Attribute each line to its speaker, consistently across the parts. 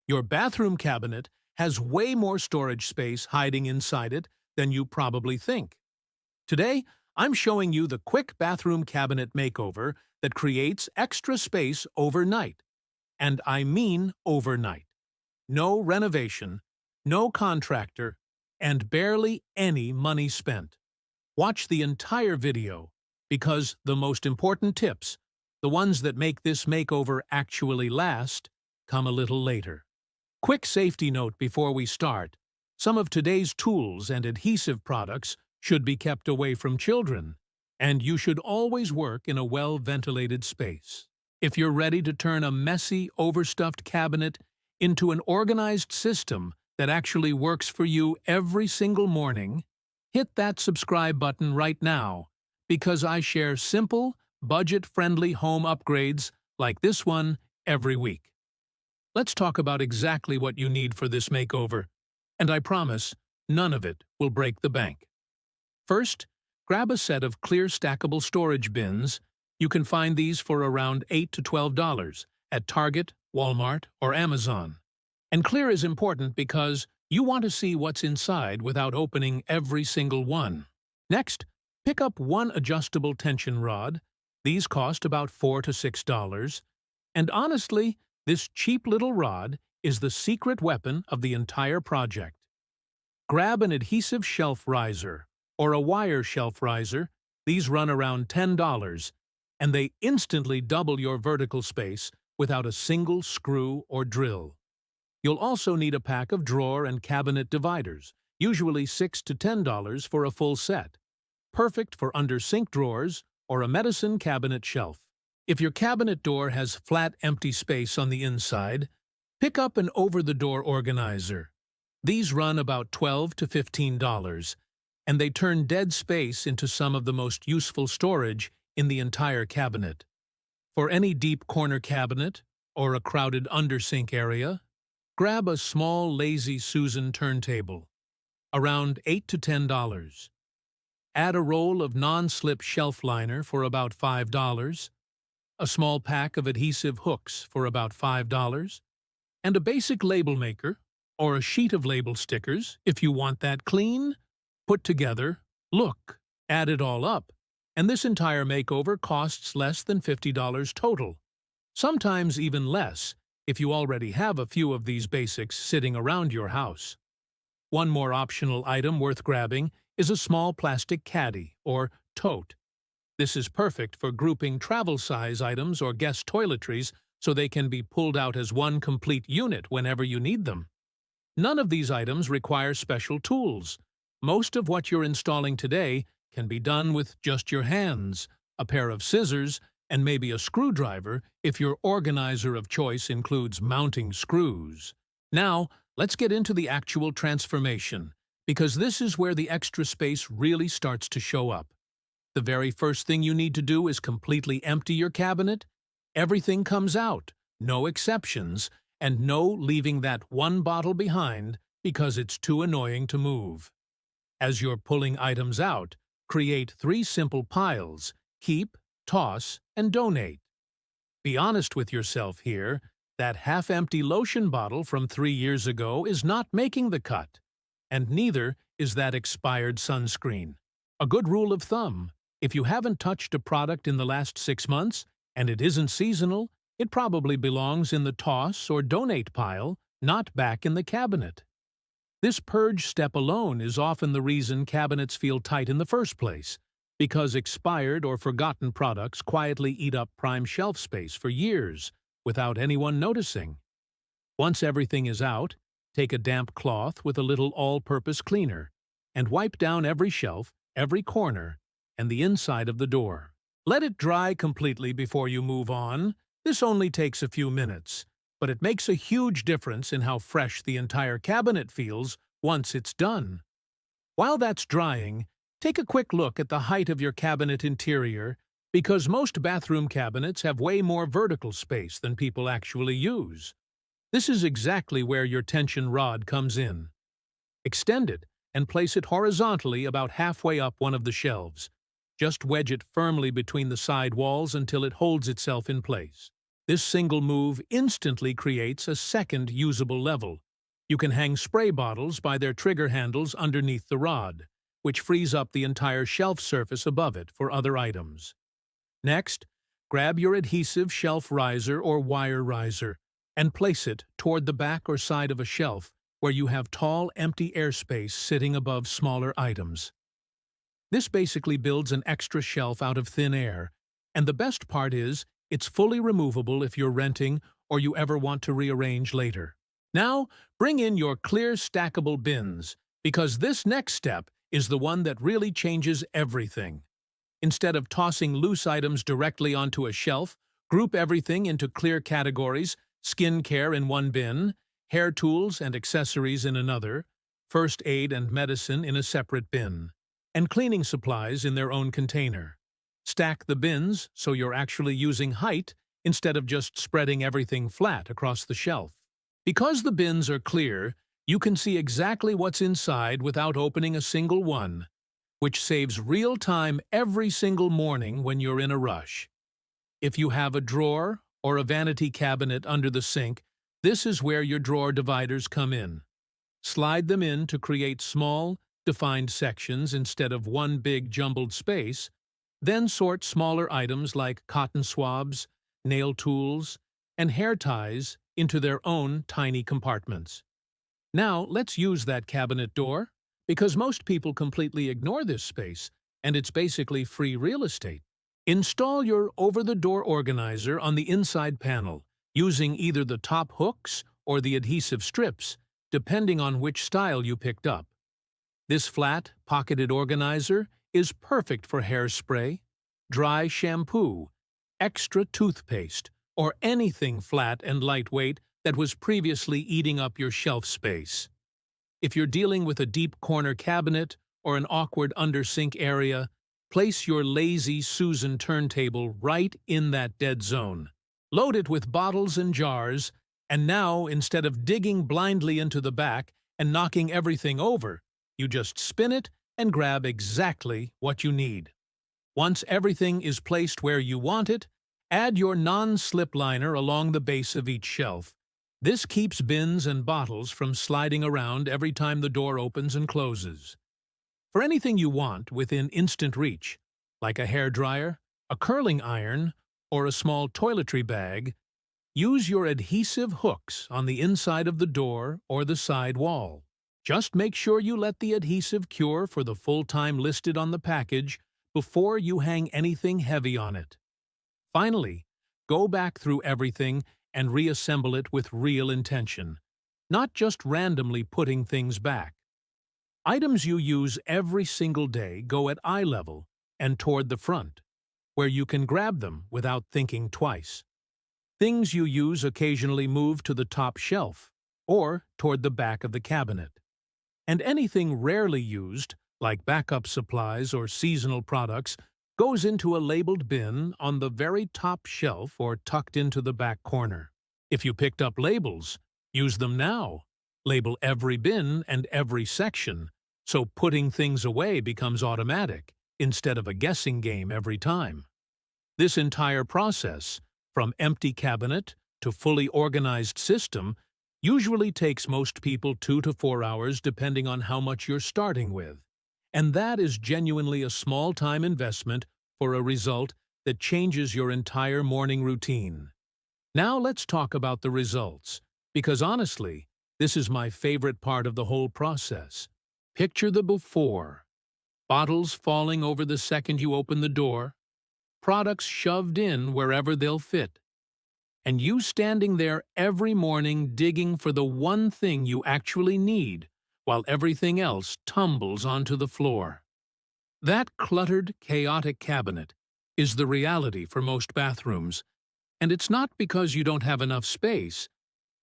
Speaker 1: Your bathroom cabinet has way more storage space hiding inside it than you probably think. Today, I'm showing you the quick bathroom cabinet makeover that creates extra space overnight. And I mean overnight. No renovation, no contractor, and barely any money spent. Watch the entire video, because the most important tips, the ones that make this makeover actually last, come a little later. Quick safety note before we start. Some of today's tools and adhesive products should be kept away from children, and you should always work in a well-ventilated space. If you're ready to turn a messy, overstuffed cabinet into an organized system that actually works for you every single morning, hit that subscribe button right now, because I share simple, budget-friendly home upgrades like this one every week. Let's talk about exactly what you need for this makeover, and I promise none of it will break the bank. First, grab a set of clear stackable storage bins. You can find these for around $8 to $12 at Target, Walmart, or Amazon. And clear is important because you want to see what's inside without opening every single one. Next, pick up one adjustable tension rod. These cost about $4 to $6. And honestly, this cheap little rod is the secret weapon of the entire project. Grab an adhesive shelf riser or a wire shelf riser. These run around $10, and they instantly double your vertical space without a single screw or drill. You'll also need a pack of drawer and cabinet dividers, usually $6 to $10 for a full set. Perfect for under-sink drawers or a medicine cabinet shelf. If your cabinet door has flat, empty space on the inside, pick up an over-the-door organizer. These run about $12 to $15, and they turn dead space into some of the most useful storage in the entire cabinet. For any deep corner cabinet or a crowded under-sink area, grab a small Lazy Susan turntable, around $8 to $10. Add a roll of non-slip shelf liner for about $5, a small pack of adhesive hooks for about $5, and a basic label maker, or a sheet of label stickers if you want that clean, put together look. Add it all up, and this entire makeover costs less than $50 total, sometimes even less if you already have a few of these basics sitting around your house. One more optional item worth grabbing is a small plastic caddy, or tote. This is perfect for grouping travel-size items or guest toiletries so they can be pulled out as one complete unit whenever you need them. None of these items require special tools. Most of what you're installing today can be done with just your hands, a pair of scissors, and maybe a screwdriver if your organizer of choice includes mounting screws. Now, let's get into the actual transformation, because this is where the extra space really starts to show up. The very first thing you need to do is completely empty your cabinet. Everything comes out, no exceptions, and no leaving that one bottle behind because it's too annoying to move. As you're pulling items out, create 3 simple piles: keep, toss, and donate. Be honest with yourself here. That half-empty lotion bottle from 3 years ago is not making the cut, and neither is that expired sunscreen. A good rule of thumb: if you haven't touched a product in the last 6 months and it isn't seasonal, it probably belongs in the toss or donate pile, not back in the cabinet. This purge step alone is often the reason cabinets feel tight in the first place, because expired or forgotten products quietly eat up prime shelf space for years without anyone noticing. Once everything is out, take a damp cloth with a little all-purpose cleaner and wipe down every shelf, every corner, and the inside of the door. Let it dry completely before you move on. This only takes a few minutes, but it makes a huge difference in how fresh the entire cabinet feels once it's done. While that's drying, take a quick look at the height of your cabinet interior, because most bathroom cabinets have way more vertical space than people actually use. This is exactly where your tension rod comes in. Extend it and place it horizontally about halfway up one of the shelves. Just wedge it firmly between the side walls until it holds itself in place. This single move instantly creates a second usable level. You can hang spray bottles by their trigger handles underneath the rod, which frees up the entire shelf surface above it for other items. Next, grab your adhesive shelf riser or wire riser and place it toward the back or side of a shelf where you have tall, empty airspace sitting above smaller items. This basically builds an extra shelf out of thin air, and the best part is it's fully removable if you're renting or you ever want to rearrange later. Now, bring in your clear stackable bins, because this next step is the one that really changes everything. Instead of tossing loose items directly onto a shelf, group everything into clear categories: skincare in one bin, hair tools and accessories in another, first aid and medicine in a separate bin, and cleaning supplies in their own container. Stack the bins so you're actually using height instead of just spreading everything flat across the shelf. Because the bins are clear, you can see exactly what's inside without opening a single one, which saves real time every single morning when you're in a rush. If you have a drawer or a vanity cabinet under the sink, this is where your drawer dividers come in. Slide them in to create small, defined sections instead of one big jumbled space, then sort smaller items like cotton swabs, nail tools, and hair ties into their own tiny compartments. Now, let's use that cabinet door, because most people completely ignore this space, and it's basically free real estate. Install your over-the-door organizer on the inside panel, using either the top hooks or the adhesive strips, depending on which style you picked up. This flat, pocketed organizer is perfect for hairspray, dry shampoo, extra toothpaste, or anything flat and lightweight that was previously eating up your shelf space. If you're dealing with a deep corner cabinet or an awkward under-sink area, place your lazy Susan turntable right in that dead zone. Load it with bottles and jars, and now, instead of digging blindly into the back and knocking everything over, you just spin it and grab exactly what you need. Once everything is placed where you want it, add your non-slip liner along the base of each shelf. This keeps bins and bottles from sliding around every time the door opens and closes. For anything you want within instant reach, like a hairdryer, a curling iron, or a small toiletry bag, use your adhesive hooks on the inside of the door or the side wall. Just make sure you let the adhesive cure for the full time listed on the package before you hang anything heavy on it. Finally, go back through everything and reassemble it with real intention, not just randomly putting things back. Items you use every single day go at eye level and toward the front, where you can grab them without thinking twice. Things you use occasionally move to the top shelf or toward the back of the cabinet. And anything rarely used, like backup supplies or seasonal products, goes into a labeled bin on the very top shelf or tucked into the back corner. If you picked up labels, use them now. Label every bin and every section, so putting things away becomes automatic, instead of a guessing game every time. This entire process, from empty cabinet to fully organized system, usually takes most people 2 to 4 hours depending on how much you're starting with. And that is genuinely a small-time investment for a result that changes your entire morning routine. Now let's talk about the results, because honestly, this is my favorite part of the whole process. Picture the before. Bottles falling over the second you open the door, products shoved in wherever they'll fit, and you standing there every morning digging for the one thing you actually need while everything else tumbles onto the floor. That cluttered, chaotic cabinet is the reality for most bathrooms, and it's not because you don't have enough space.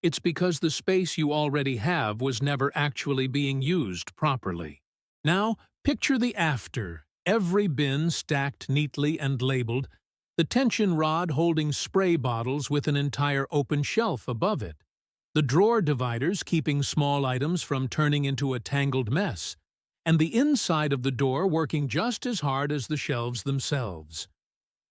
Speaker 1: It's because the space you already have was never actually being used properly. Now, picture the after, every bin stacked neatly and labeled, the tension rod holding spray bottles with an entire open shelf above it, the drawer dividers keeping small items from turning into a tangled mess, and the inside of the door working just as hard as the shelves themselves.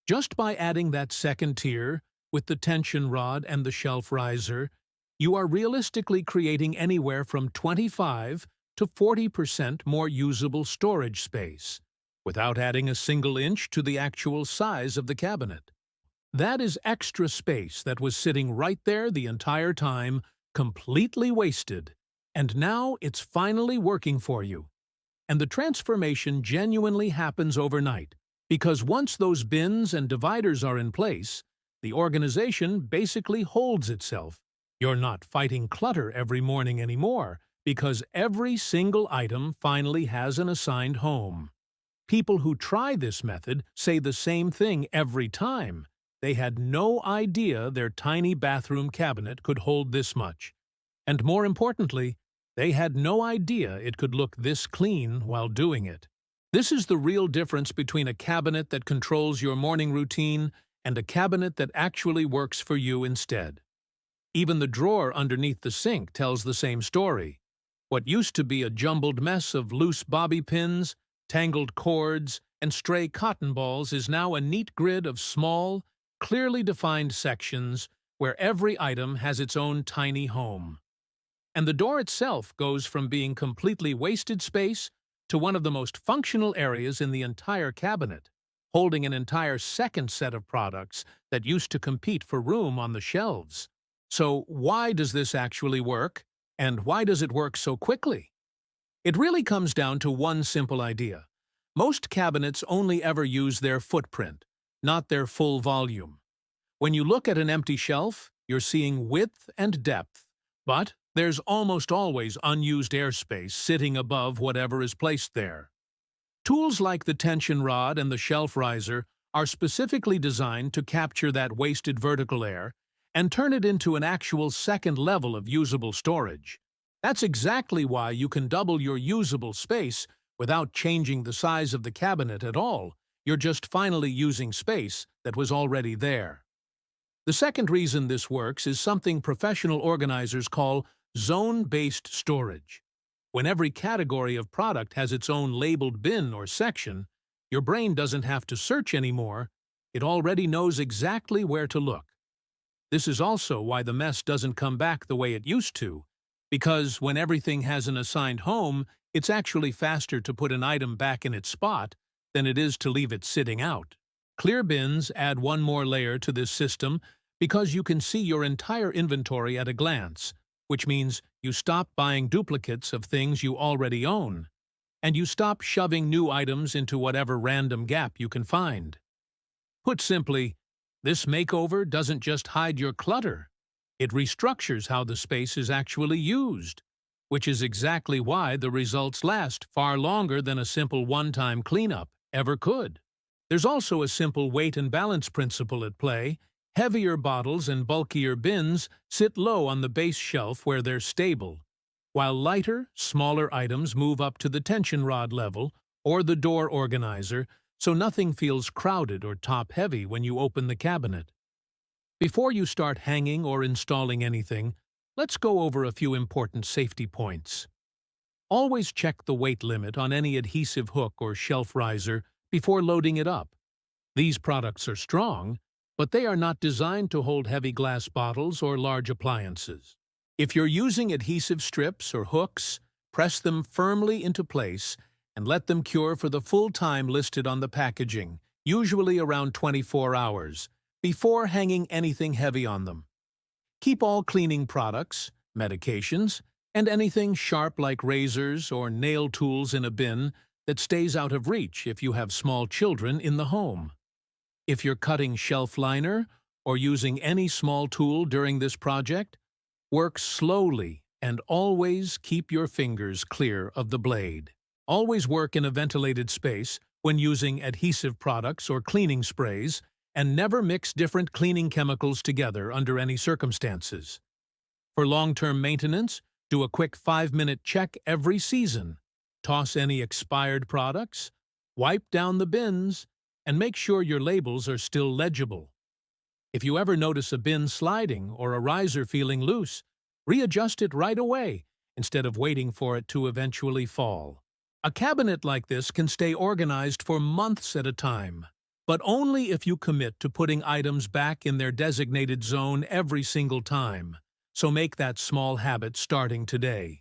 Speaker 1: Just by adding that second tier, with the tension rod and the shelf riser, you are realistically creating anywhere from 25 to 40% more usable storage space, without adding a single inch to the actual size of the cabinet. That is extra space that was sitting right there the entire time, completely wasted, and now it's finally working for you. And the transformation genuinely happens overnight, because once those bins and dividers are in place, the organization basically holds itself. You're not fighting clutter every morning anymore, because every single item finally has an assigned home. People who try this method say the same thing every time. They had no idea their tiny bathroom cabinet could hold this much. And more importantly, they had no idea it could look this clean while doing it. This is the real difference between a cabinet that controls your morning routine and a cabinet that actually works for you instead. Even the drawer underneath the sink tells the same story. What used to be a jumbled mess of loose bobby pins, tangled cords, and stray cotton balls is now a neat grid of small, clearly defined sections where every item has its own tiny home. And the door itself goes from being completely wasted space to one of the most functional areas in the entire cabinet, holding an entire second set of products that used to compete for room on the shelves. So why does this actually work, and why does it work so quickly? It really comes down to one simple idea. Most cabinets only ever use their footprint, not their full volume. When you look at an empty shelf, you're seeing width and depth, but there's almost always unused airspace sitting above whatever is placed there. Tools like the tension rod and the shelf riser are specifically designed to capture that wasted vertical air and turn it into an actual second level of usable storage. That's exactly why you can double your usable space without changing the size of the cabinet at all. You're just finally using space that was already there. The second reason this works is something professional organizers call zone-based storage. When every category of product has its own labeled bin or section, your brain doesn't have to search anymore. It already knows exactly where to look. This is also why the mess doesn't come back the way it used to, because when everything has an assigned home, it's actually faster to put an item back in its spot than it is to leave it sitting out. Clear bins add one more layer to this system because you can see your entire inventory at a glance, which means you stop buying duplicates of things you already own, and you stop shoving new items into whatever random gap you can find. Put simply, this makeover doesn't just hide your clutter, it restructures how the space is actually used, which is exactly why the results last far longer than a simple one-time cleanup ever could. There's also a simple weight and balance principle at play. Heavier bottles and bulkier bins sit low on the base shelf where they're stable, while lighter, smaller items move up to the tension rod level or the door organizer so nothing feels crowded or top-heavy when you open the cabinet. Before you start hanging or installing anything, let's go over a few important safety points. Always check the weight limit on any adhesive hook or shelf riser before loading it up. These products are strong, but they are not designed to hold heavy glass bottles or large appliances. If you're using adhesive strips or hooks, press them firmly into place and let them cure for the full time listed on the packaging, usually around 24 hours, before hanging anything heavy on them. Keep all cleaning products, medications, and anything sharp like razors or nail tools in a bin that stays out of reach if you have small children in the home. If you're cutting shelf liner or using any small tool during this project, work slowly and always keep your fingers clear of the blade. Always work in a ventilated space when using adhesive products or cleaning sprays, and never mix different cleaning chemicals together under any circumstances. For long-term maintenance, do a quick 5-minute check every season. Toss any expired products, wipe down the bins, and make sure your labels are still legible. If you ever notice a bin sliding or a riser feeling loose, readjust it right away instead of waiting for it to eventually fall. A cabinet like this can stay organized for months at a time, but only if you commit to putting items back in their designated zone every single time. So make that small habit starting today.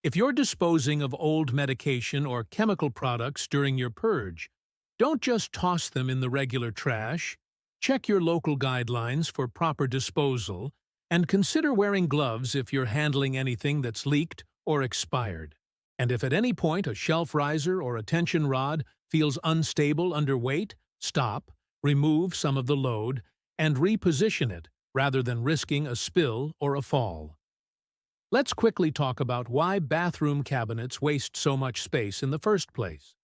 Speaker 1: If you're disposing of old medication or chemical products during your purge, don't just toss them in the regular trash. Check your local guidelines for proper disposal, and consider wearing gloves if you're handling anything that's leaked or expired. And if at any point a shelf riser or a tension rod feels unstable under weight, stop, remove some of the load, and reposition it rather than risking a spill or a fall. Let's quickly talk about why bathroom cabinets waste so much space in the first place.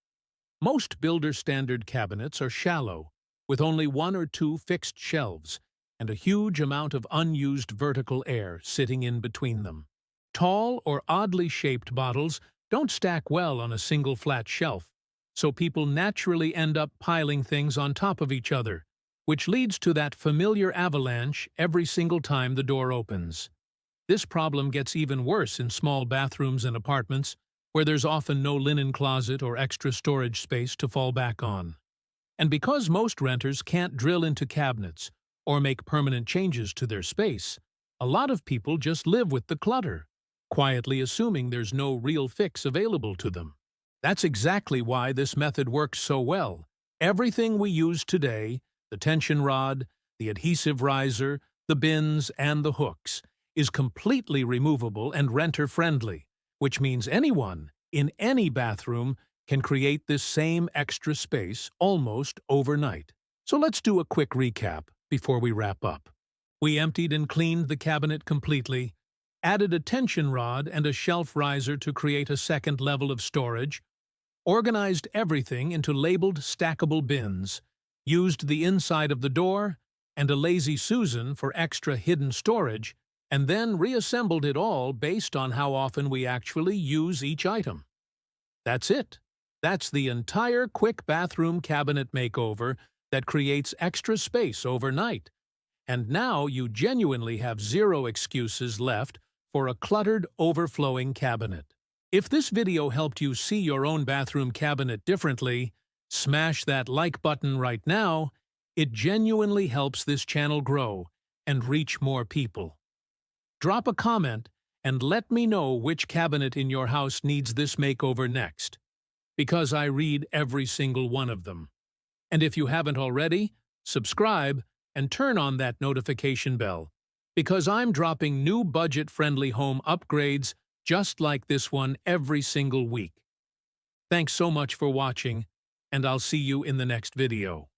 Speaker 1: Most builder-standard cabinets are shallow, with only one or two fixed shelves, and a huge amount of unused vertical air sitting in between them. Tall or oddly shaped bottles don't stack well on a single flat shelf, so people naturally end up piling things on top of each other, which leads to that familiar avalanche every single time the door opens. This problem gets even worse in small bathrooms and apartments, where there's often no linen closet or extra storage space to fall back on. And because most renters can't drill into cabinets or make permanent changes to their space, a lot of people just live with the clutter, quietly assuming there's no real fix available to them. That's exactly why this method works so well. Everything we use today, the tension rod, the adhesive riser, the bins, and the hooks, is completely removable and renter-friendly, which means anyone, in any bathroom, can create this same extra space almost overnight. So let's do a quick recap before we wrap up. We emptied and cleaned the cabinet completely, added a tension rod and a shelf riser to create a second level of storage, organized everything into labeled stackable bins, used the inside of the door and a lazy Susan for extra hidden storage, and then reassembled it all based on how often we actually use each item. That's it. That's the entire quick bathroom cabinet makeover that creates extra space overnight. And now you genuinely have zero excuses left for a cluttered, overflowing cabinet. If this video helped you see your own bathroom cabinet differently, smash that like button right now. It genuinely helps this channel grow and reach more people. Drop a comment and let me know which cabinet in your house needs this makeover next, because I read every single one of them. And if you haven't already, subscribe and turn on that notification bell, because I'm dropping new budget-friendly home upgrades just like this one every single week. Thanks so much for watching, and I'll see you in the next video.